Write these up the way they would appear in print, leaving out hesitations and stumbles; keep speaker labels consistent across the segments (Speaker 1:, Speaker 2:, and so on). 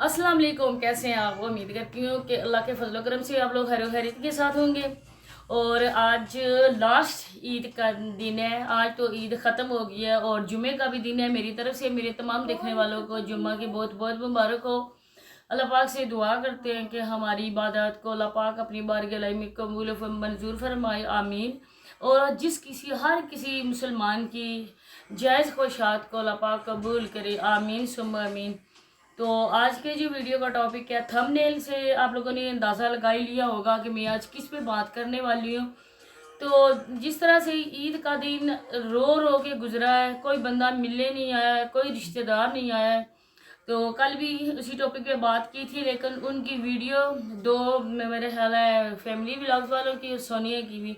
Speaker 1: अस्सलाम वालेकुम। कैसे हैं आप? उम्मीद करती हूँ कि अल्लाह के फजल करम से आप लोग खैर खैरियत के साथ होंगे। और आज लास्ट ईद का दिन है। आज तो ईद ख़त्म हो गई है और जुमे का भी दिन है। मेरी तरफ से मेरे तमाम देखने वालों को जुम्मा की बहुत बहुत मुबारक हो। अल्लाह पाक से दुआ करते हैं कि हमारी इबादत को अल्लाह पाक अपनी बारगाह में कबूल मंजूर फरमाए, आमीन। और हर किसी मुसलमान की जायज़ ख्वाहिशात को अल्लाह पाक कबूल करे, आमीन सुम्मा आमीन। तो आज के जो वीडियो का टॉपिक है, थंबनेल से आप लोगों ने अंदाज़ा लगा ही लिया होगा कि मैं आज किस पे बात करने वाली हूँ। तो जिस तरह से ईद का दिन रो रो के गुजरा है, कोई बंदा मिलने नहीं आया है, कोई रिश्तेदार नहीं आया है। तो कल भी उसी टॉपिक पे बात की थी, लेकिन उनकी वीडियो दो मेरे ख्याल है फैमिली व्लॉग्स वालों की और सोनिया की भी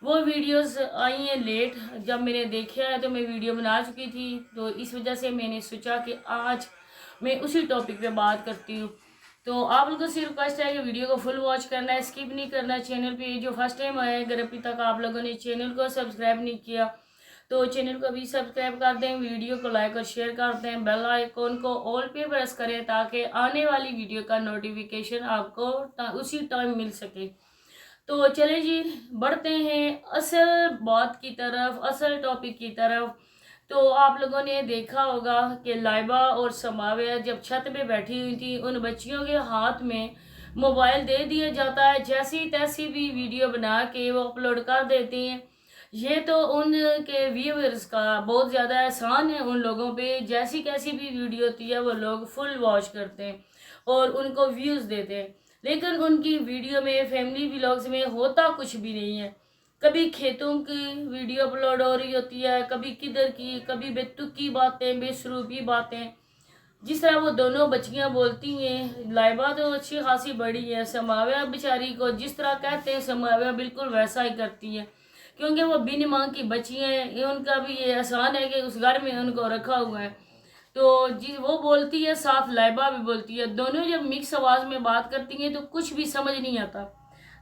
Speaker 1: वो वीडियोस आई हैं लेट। जब मैंने देखा है तो मैं वीडियो बना चुकी थी, तो इस वजह से मैंने सोचा कि आज मैं उसी टॉपिक पे बात करती हूँ। तो आप लोगों से रिक्वेस्ट है कि वीडियो को फुल वॉच करना है, स्किप नहीं करना। चैनल पे जो फर्स्ट टाइम आए अगर अभी तक आप लोगों ने चैनल को सब्सक्राइब नहीं किया तो चैनल को भी सब्सक्राइब कर दें, वीडियो को लाइक और शेयर कर दें, बेल आइकॉन को ऑल पे प्रेस करें ताकि आने वाली वीडियो का नोटिफिकेशन आपको उसी टाइम मिल सके। तो चले जी, बढ़ते हैं असल बात की तरफ, असल टॉपिक की तरफ। तो आप लोगों ने देखा होगा कि लाइबा और समाविया जब छत पे बैठी हुई थी, उन बच्चियों के हाथ में मोबाइल दे दिया जाता है, जैसी तैसी भी वीडियो बना के वो अपलोड कर देती हैं। ये तो उनके व्यूअर्स का बहुत ज़्यादा एहसान है उन लोगों पे। जैसी कैसी भी वीडियो होती है वो लोग फुल वॉच करते हैं और उनको व्यूज़ देते हैं, लेकिन उनकी वीडियो में फैमिली व्लॉग्स में होता कुछ भी नहीं है। कभी खेतों की वीडियो अपलोड हो रही होती है, कभी किधर की, कभी बेतुकी बातें, बेसरूपी बातें। जिस तरह वो दोनों बच्चियां बोलती हैं, लाइबा तो अच्छी खासी बड़ी है, समाविया बेचारी को जिस तरह कहते हैं समाविया बिल्कुल वैसा ही करती है, क्योंकि वो बिन माँ की बच्चियाँ हैं। ये उनका भी ये एहसान है कि उस घर में उनको रखा हुआ है। तो जी वो बोलती है, साथ लाइबा भी बोलती है, दोनों जब मिक्स आवाज़ में बात करती हैं तो कुछ भी समझ नहीं आता।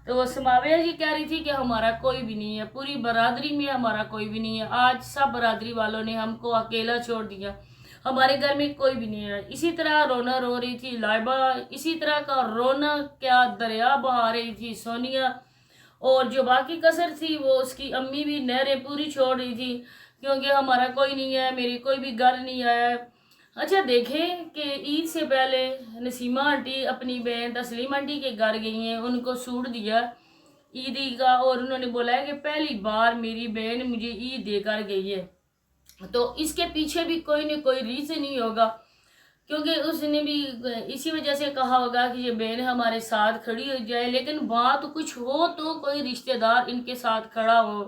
Speaker 1: तो वो समाविया जी कह रही थी कि हमारा कोई भी नहीं है, पूरी बरादरी में हमारा कोई भी नहीं है, आज सब बरादरी वालों ने हमको अकेला छोड़ दिया, हमारे घर में कोई भी नहीं है। इसी तरह रोना रो रही थी लाइबा, इसी तरह का रोना क्या दरिया बहा रही थी सोनिया। और जो बाकी कसर थी वो उसकी अम्मी भी नहरें पूरी छोड़ रही थी, क्योंकि हमारा कोई नहीं है, मेरी कोई भी घर नहीं आया है। अच्छा देखें कि ईद से पहले नसीमा आंटी अपनी बहन तस्लीम आंटी के घर गई हैं, उनको सूट दिया ईदी का और उन्होंने बोला है कि पहली बार मेरी बहन मुझे ईद देकर गई है। तो इसके पीछे भी कोई ना कोई रीज़न ही होगा, क्योंकि उसने भी इसी वजह से कहा होगा कि ये बहन हमारे साथ खड़ी हो जाए। लेकिन बात कुछ हो तो कोई रिश्तेदार इनके साथ खड़ा हो,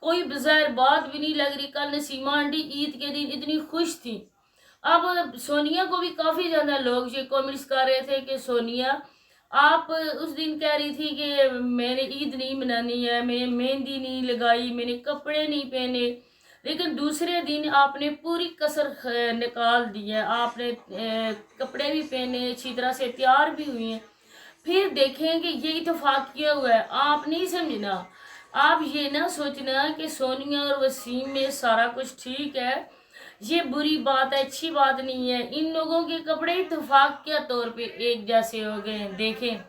Speaker 1: कोई बज़ाहिर बात भी नहीं लग रही। कल नसीमा आंटी ईद के दिन इतनी खुश थी। अब सोनिया को भी काफ़ी ज़्यादा लोग ये कमेंट्स कर रहे थे कि सोनिया आप उस दिन कह रही थी कि मैंने ईद नहीं मनानी है, मैं मेहंदी नहीं लगाई, मैंने कपड़े नहीं पहने, लेकिन दूसरे दिन आपने पूरी कसर निकाल दी है, आपने कपड़े भी पहने, अच्छी तरह से तैयार भी हुई हैं। फिर देखें कि ये इत्तेफाक किया हुआ है, आप नहीं समझना। आप ये ना सोचना कि सोनिया और वसीम में सारा कुछ ठीक है, ये बुरी बात है, अच्छी बात नहीं है। इन लोगों के कपड़े इत्तेफाक के तौर पे एक जैसे हो गए हैं। देखें,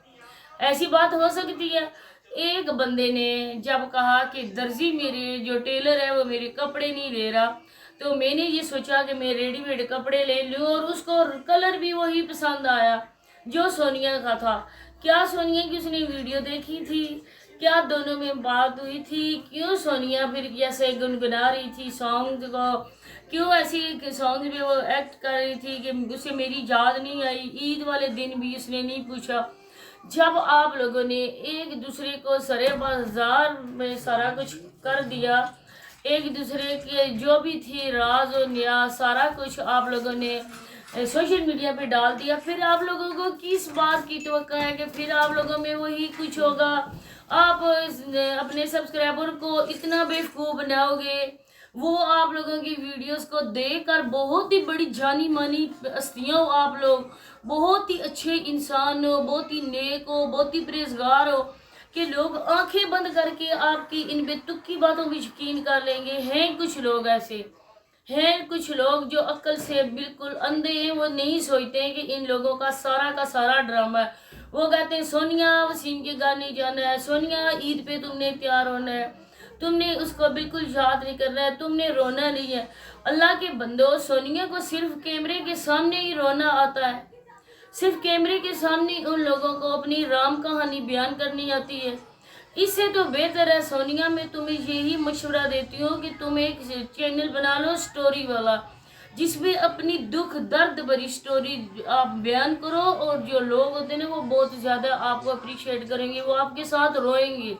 Speaker 1: ऐसी बात हो सकती है? एक बंदे ने जब कहा कि दर्जी मेरे जो टेलर है वो मेरे कपड़े नहीं ले रहा, तो मैंने ये सोचा कि मैं रेडीमेड कपड़े ले लूँ, और उसको कलर भी वही पसंद आया जो सोनिया का था। क्या सोनिया की उसने वीडियो देखी थी? क्या दोनों में बात हुई थी? क्यों सोनिया फिर ऐसे गुनगुना रही थी सॉन्ग को? क्यों ऐसी सॉन्ग में वो एक्ट कर रही थी कि उसे मेरी याद नहीं आई? ईद वाले दिन भी उसने नहीं पूछा। जब आप लोगों ने एक दूसरे को सरे बाजार में सारा कुछ कर दिया, एक दूसरे के जो भी थी राज और न्याज सारा कुछ आप लोगों ने सोशल मीडिया पे डाल दिया, फिर आप लोगों को किस बात की तवक्को है कि फिर आप लोगों में वही कुछ होगा? आप अपने सब्सक्राइबर को इतना बेवकूफ़ बनाओगे, वो आप लोगों की वीडियोस को देखकर बहुत ही बड़ी जानी मानी हस्तियाँ हो आप लोग, बहुत ही अच्छे इंसान हो, बहुत ही नेक हो, बहुत ही परहेजगार हो, कि लोग आंखें बंद करके आपकी इन बेतुकी बातों पर यकीन कर लेंगे। हैं कुछ लोग ऐसे। ہیں کچھ لوگ جو عقل سے بالکل اندھے ہیں، وہ نہیں سوچتے ہیں کہ ان لوگوں کا سارا ڈرامہ ہے۔ وہ کہتے ہیں سونیا وسیم کے گھر نہیں جانا ہے، سونیا عید پہ تم نے تیار ہونا ہے، تم نے اس کو بالکل یاد نہیں کرنا ہے، تم نے رونا نہیں ہے۔ اللہ کے بندو، سونیا کو صرف کیمرے کے سامنے ہی رونا آتا ہے، صرف کیمرے کے سامنے ان لوگوں کو اپنی رام کہانی بیان کرنی آتی ہے۔ اس سے تو بہتر ہے سونیا، میں تمہیں یہی مشورہ دیتی ہوں کہ تم ایک چینل بنا لو سٹوری والا، جس میں اپنی دکھ درد بھری سٹوری آپ بیان کرو، اور جو لوگ ہوتے ہیں نا وہ بہت زیادہ آپ کو اپریشیٹ کریں گے، وہ آپ کے ساتھ روئیں گے۔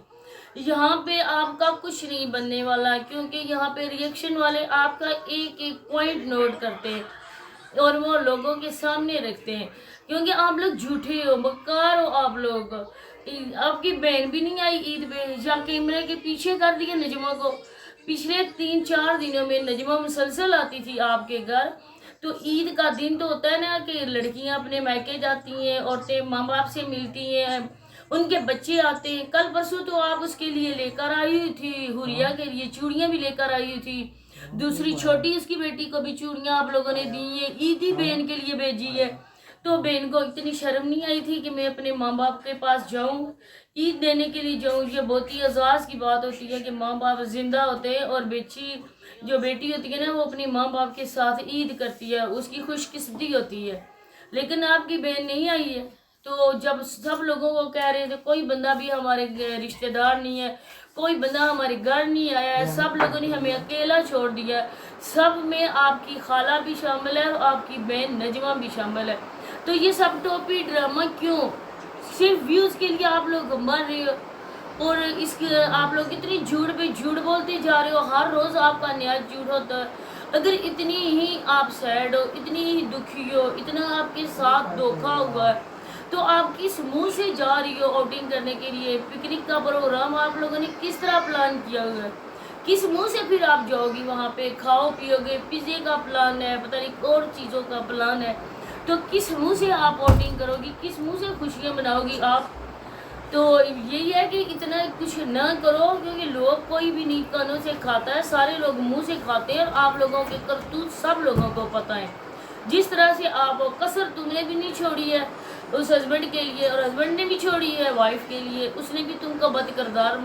Speaker 1: یہاں پہ آپ کا کچھ نہیں بننے والا، کیونکہ یہاں پہ ریئیکشن والے آپ کا ایک ایک پوائنٹ نوٹ کرتے ہیں اور وہ لوگوں کے سامنے رکھتے ہیں، کیونکہ آپ لوگ جھوٹے ہو، مکار ہو آپ لوگ۔ آپ کی بہن بھی نہیں آئی عید پہ، یا کیمرے کے پیچھے کر دیا نجمہ کو۔ پچھلے 3-4 دنوں میں نجمہ مسلسل آتی تھی آپ کے گھر، تو عید کا دن تو ہوتا ہے نا کہ لڑکیاں اپنے میکے جاتی ہیں، عورتیں ماں باپ سے ملتی ہیں، ان کے بچے آتے ہیں۔ کل پرسوں تو آپ اس کے لیے لے کر آئی ہوئی تھی، حوریہ کے لیے چوڑیاں بھی لے کر آئی ہوئی تھی، دوسری چھوٹی اس کی بیٹی کو بھی چوڑیاں آپ لوگوں نے دی ہیں، عیدی بہن کے لیے بھیجی ہے۔ تو بہن کو اتنی شرم نہیں آئی تھی کہ میں اپنے ماں باپ کے پاس جاؤں، عید دینے کے لیے جاؤں؟ یہ بہت ہی اعزاز کی بات ہوتی ہے کہ ماں باپ زندہ ہوتے ہیں، اور جو بیٹی ہوتی ہے نا وہ اپنے ماں باپ کے ساتھ عید کرتی ہے، اس کی خوش قسمتی ہوتی ہے۔ لیکن آپ کی بہن نہیں آئی ہے، تو جب سب لوگوں کو کہہ رہے تھے کوئی بندہ بھی ہمارے رشتہ دار نہیں ہے، کوئی بندہ ہمارے گھر نہیں آیا ہے، سب لوگوں نے ہمیں اکیلا چھوڑ دیا ہے، سب میں آپ کی خالہ بھی شامل ہے اور آپ کی بہن نجمہ بھی شامل ہے، تو یہ سب ٹوپی ڈرامہ کیوں؟ صرف ویوز کے لیے آپ لوگ مر رہے ہو، اور اس کے آپ لوگ اتنی جھوٹ پہ جھوٹ بولتے جا رہے ہو، ہر روز آپ کا نیا جھوٹ ہوتا ہے۔ اگر اتنی ہی آپ سیڈ ہو، اتنی ہی دکھی ہو، اتنا آپ کے ساتھ دھوکا ہوا ہے، تو آپ کس منہ سے جا رہی ہو آؤٹنگ کرنے کے لیے؟ پکنک کا پروگرام آپ لوگوں نے کس طرح پلان کیا ہوا ہے؟ کس منہ سے پھر آپ جاؤ گی وہاں پہ؟ کھاؤ پیو گے، پیزے کا پلان ہے، پتہ نہیں اور چیزوں کا پلان ہے، تو کس منہ سے آپ آؤٹنگ کرو گی؟ کس منہ سے خوشیاں مناؤ گی آپ؟ تو یہی ہے کہ اتنا کچھ نہ کرو، کیونکہ لوگ کوئی بھی نہیں کانوں سے کھاتا ہے، سارے لوگ منہ سے کھاتے ہیں، اور آپ لوگوں کے کرتوت سب لوگوں کو پتہ ہے۔ جس طرح سے آپ کسر تم نے بھی نہیں چھوڑی ہے اس ہسبینڈ کے لیے، اور ہسبینڈ نے بھی چھوڑی ہے وائف کے لیے، اس نے بھی تم کو بد کردار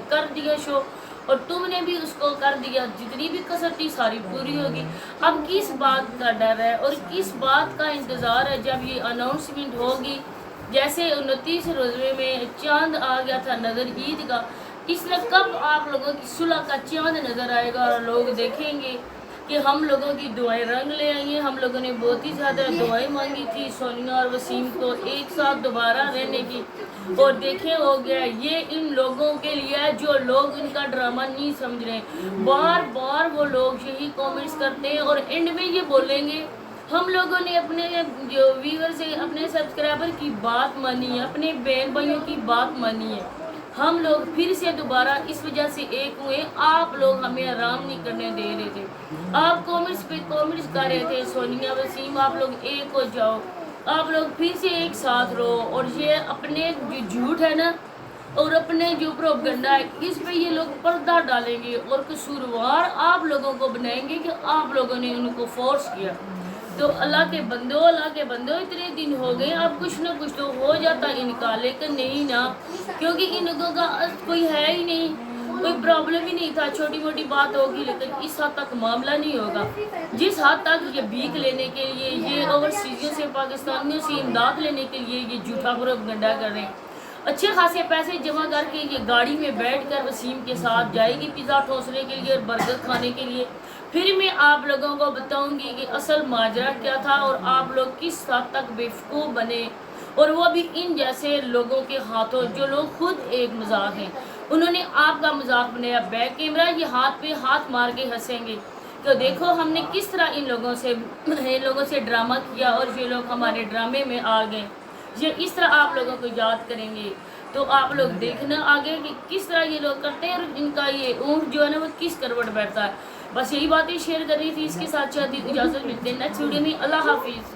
Speaker 1: کر دیا شو، اور تم نے بھی اس کو کر دیا، جتنی بھی کسر تھی ساری پوری ہوگی۔ اب کس بات کا ڈر ہے اور کس بات کا انتظار ہے جب یہ اناؤنسمنٹ ہوگی؟ جیسے 29 روزے میں چاند آ گیا تھا نظر عید کا، اس طرح کب آپ لوگوں کی صلح کا چاند نظر آئے گا، اور لوگ دیکھیں گے کہ ہم لوگوں کی دعائیں رنگ لے آئی ہیں۔ ہم لوگوں نے بہت ہی زیادہ دعائیں مانگی تھی سونیا اور وسیم کو ایک ساتھ دوبارہ رہنے کی، اور دیکھیں ہو گیا۔ یہ ان لوگوں کے لیے ہے جو لوگ ان کا ڈرامہ نہیں سمجھ رہے ہیں، بار بار وہ لوگ یہی کامنٹس کرتے ہیں، اور اینڈ میں یہ بولیں گے ہم لوگوں نے اپنے جو ویور سے، اپنے سبسکرائبر کی بات مانی ہے، اپنے بہن بھائیوں کی بات مانی ہے، ہم لوگ پھر سے دوبارہ اس وجہ سے ایک ہوئے، آپ لوگ ہمیں آرام نہیں کرنے دے رہے تھے، آپ کامنٹس پہ کامنٹس کر رہے تھے سونیا وسیم آپ لوگ ایک ہو جاؤ، آپ لوگ پھر سے ایک ساتھ رہو، اور یہ اپنے جو جھوٹ ہے نا اور اپنے جو پروپیگنڈا ہے اس پہ یہ لوگ پردہ ڈالیں گے، اور قصوروار آپ لوگوں کو بنائیں گے کہ آپ لوگوں نے ان کو فورس کیا۔ تو اللہ کے بندو اتنے دن ہو گئے، اب کچھ نہ کچھ تو ہو جاتا ان کا، لیکن نہیں نا، کیونکہ ان لوگوں کا کوئی ہے ہی نہیں، کوئی پرابلم ہی نہیں تھا، چھوٹی موٹی بات ہوگی لیکن اس حد تک معاملہ نہیں ہوگا جس حد تک یہ بھیک لینے کے لیے، یہ اوورسیزوں سے، پاکستانیوں سے امداد لینے کے لیے یہ جھوٹا پروپیگنڈا کر رہے ہیں۔ اچھے خاصے پیسے جمع کر کے یہ گاڑی میں بیٹھ کر وسیم کے ساتھ جائے گی پیزا ٹھوسنے کے لیے اور برگر کھانے کے لیے، پھر میں آپ لوگوں کو بتاؤں گی کہ اصل ماجرا کیا تھا، اور آپ لوگ کس حد تک بیوقوف بنے، اور وہ بھی ان جیسے لوگوں کے ہاتھوں جو لوگ خود ایک مذاق ہیں، انہوں نے آپ کا مذاق بنایا بیک کیمرہ، یہ ہاتھ پہ ہاتھ مار کے ہنسیں گے کہ دیکھو ہم نے کس طرح ان لوگوں سے ڈرامہ کیا، اور یہ لوگ ہمارے ڈرامے میں آ گئے، یہ اس طرح آپ لوگوں کو یاد کریں گے۔ تو آپ لوگ دیکھنا آگے کہ کس طرح یہ لوگ کرتے ہیں، اور ان کا یہ اونٹ جو ہے نا وہ کس کروٹ بیٹھتا ہے۔ بس یہی باتیں شیئر کر رہی تھی، اس کے ساتھ چاہتی اجازت ملتے ہیں نیکسٹ ویڈیو میں۔ اللہ حافظ۔